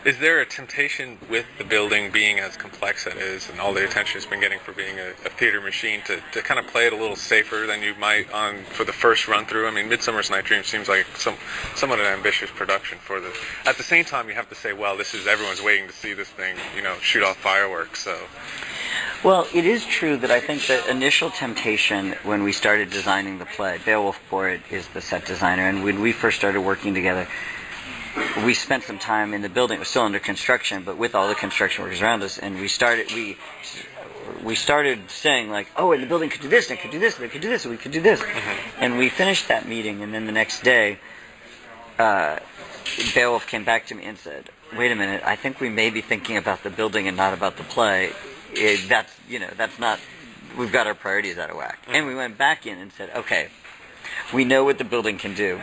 Is there a temptation with the building being as complex as it is and all the attention it's been getting for being a theater machine to kind of play it a little safer than you might for the first run through? I mean, Midsummer's Night Dream seems like somewhat an ambitious production for the. At the same time, you have to say, well, this is everyone's waiting to see this thing, shoot off fireworks. So. Well, it is true that I think the initial temptation when we started designing the play, Beowulf Boritt is the set designer, and when we first started working together, we spent some time in the building. It was still under construction, but with all the construction workers around us, and we started saying, like, oh, and the building could do this, and it could do this, and it could do this, and we could do this. Mm-hmm. And we finished that meeting, and then the next day, Beowulf came back to me and said, wait a minute, I think we may be thinking about the building and not about the play. That's not, we've got our priorities out of whack. Mm-hmm. And we went back in and said, okay, we know what the building can do.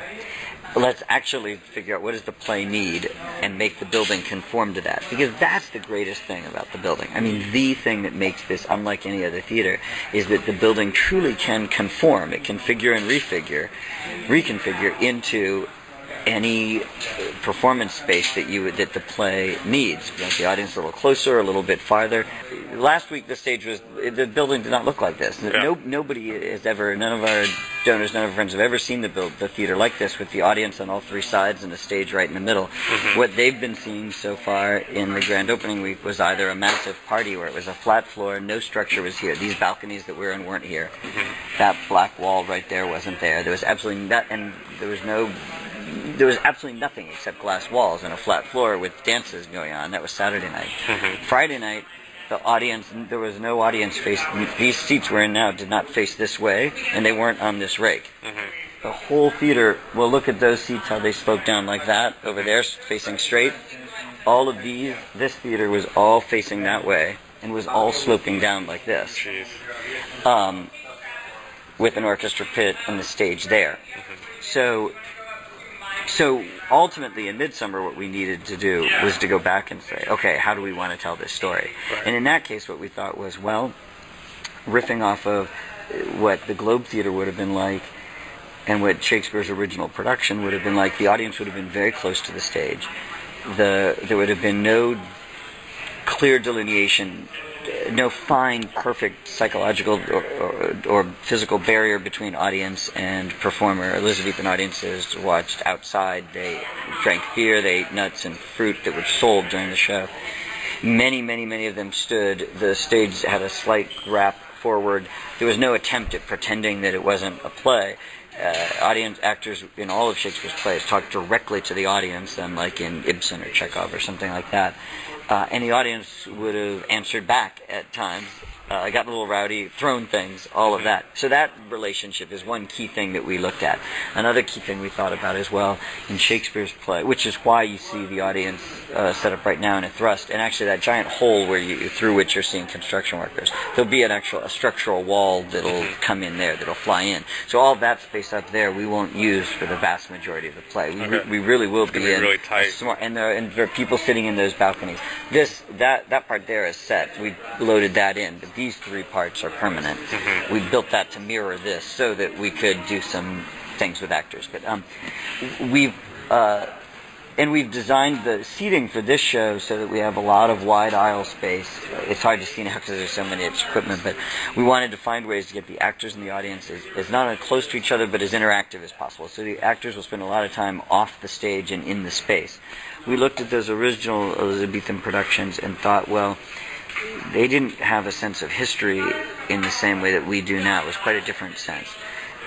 Let's actually figure out what does the play need and make the building conform to that. Because that's the greatest thing about the building. I mean, the thing that makes this unlike any other theater is that the building truly can conform. It can figure and reconfigure into any performance space that the play needs. You want the audience a little closer, a little bit farther. Last week the building did not look like this. Yeah. Nobody has ever, none of our donors, none of our friends have ever seen the theater like this, with the audience on all three sides and the stage right in the middle. Mm-hmm. What they've been seeing so far in the grand opening week was either a massive party where it was a flat floor, no structure was here. These balconies that we're in weren't here. Mm-hmm. That black wall right there wasn't there. There was absolutely there was absolutely nothing except glass walls and a flat floor with dances going on. That was Saturday night. Mm-hmm. Friday night, there was no audience face. These seats we're in now did not face this way, and they weren't on this rake. Mm-hmm. The whole theater, well, look at those seats, how they slope down like that, over there, facing straight. All of this theater was all facing that way, and was all sloping down like this. Jeez. With an orchestra pit and the stage there. Mm-hmm. So ultimately in Midsummer what we needed to do was to go back and say, okay, how do we want to tell this story? Right. And in that case what we thought was, well, riffing off of what the Globe Theater would have been like and what Shakespeare's original production would have been like, the audience would have been very close to the stage. There would have been no clear delineation, no fine, perfect psychological or physical barrier between audience and performer. Elizabethan audiences watched outside. They drank beer. They ate nuts and fruit that were sold during the show. Many of them stood. The stage had a slight wrap forward. There was no attempt at pretending that it wasn't a play. Audience actors in all of Shakespeare's plays talk directly to the audience, unlike in Ibsen or Chekhov or something like that. And the audience would have answered back at times, gotten a little rowdy, thrown things, all of that. So that relationship is one key thing that we looked at. Another key thing we thought about as well in Shakespeare's play, which is why you see the audience set up right now in a thrust, and actually that giant hole through which you're seeing construction workers. There'll be a structural wall that'll come in there, that'll fly in. So all that space up there we won't use for the vast majority of the play. We really will be in really tight. And there are people sitting in those balconies. That part there is set. We loaded that in, but these three parts are permanent. Mm-hmm. We built that to mirror this so that we could do some things with actors. But we've designed the seating for this show so that we have a lot of wide aisle space. It's hard to see now because there's so many equipment, but we wanted to find ways to get the actors and the audience as not only close to each other but as interactive as possible. So the actors will spend a lot of time off the stage and in the space. We looked at those original Elizabethan productions and thought, well, they didn't have a sense of history in the same way that we do now. It was quite a different sense.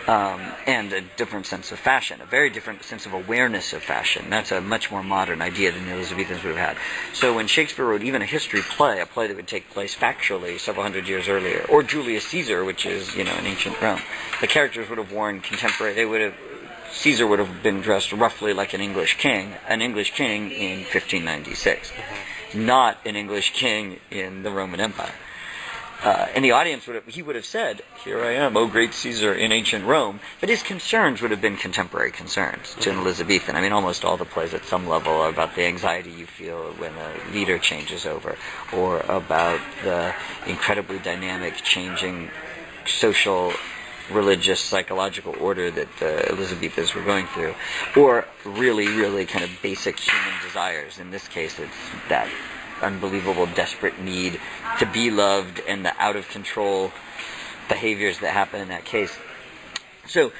And a different sense of fashion, a very different sense of awareness of fashion. That's a much more modern idea than the Elizabethans would have had. So when Shakespeare wrote even a history play, a play that would take place factually several hundred years earlier, or Julius Caesar, which is, in ancient Rome, the characters would have worn Caesar would have been dressed roughly like an English king in 1596. Mm-hmm. Not an English king in the Roman Empire. And the audience would have said, here I am, O great Caesar in ancient Rome, but his concerns would have been contemporary concerns to an Elizabethan. I mean, almost all the plays at some level are about the anxiety you feel when a leader changes over, or about the incredibly dynamic, changing social religious psychological order that the Elizabethans were going through, or really, really kind of basic human desires. In this case, it's that unbelievable, desperate need to be loved and the out-of-control behaviors that happen in that case. So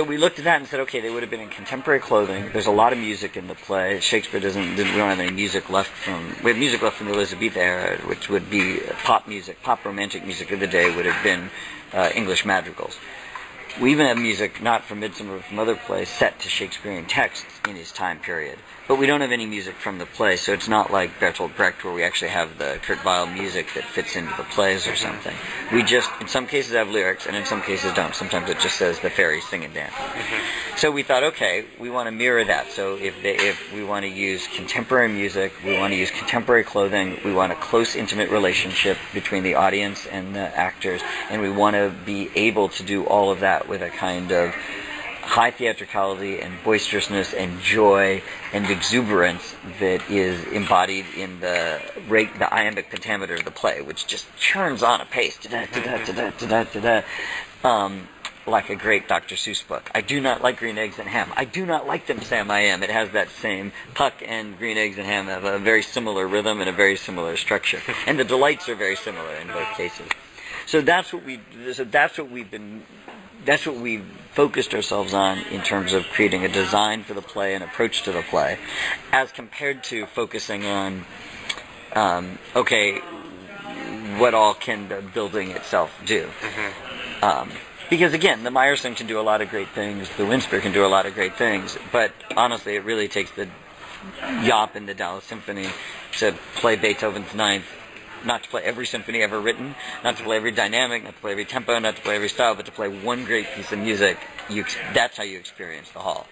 we looked at that and said, okay, they would have been in contemporary clothing. There's a lot of music in the play. Shakespeare we don't have any music left we have music left from the Elizabethan era, which would be pop music. Pop romantic music of the day would have been English madrigals. We even have music not from Midsummer but from other plays set to Shakespearean texts in his time period. But we don't have any music from the play, so it's not like Bertolt Brecht where we actually have the Kurt Weill music that fits into the plays or something. We just, in some cases, have lyrics, and in some cases don't. Sometimes it just says the fairies sing and dance. So we thought, okay, we want to mirror that. So if we want to use contemporary music, we want to use contemporary clothing, we want a close, intimate relationship between the audience and the actors, and we want to be able to do all of that with a kind of high theatricality and boisterousness and joy and exuberance that is embodied in the iambic pentameter of the play, which just churns on a pace, like a great Dr. Seuss book. I do not like Green Eggs and Ham. I do not like them, Sam I Am. It has that same Puck and Green Eggs and Ham have a very similar rhythm and a very similar structure, and the delights are very similar in both cases. So that's what we've focused ourselves on in terms of creating a design for the play, an approach to the play, as compared to focusing on, what all can the building itself do? Because again, the Meyerson can do a lot of great things, the Winspear can do a lot of great things, but honestly, it really takes the Yop and the Dallas Symphony to play Beethoven's Ninth. Not to play every symphony ever written, not to play every dynamic, not to play every tempo, not to play every style, but to play one great piece of music. That's how you experience the hall.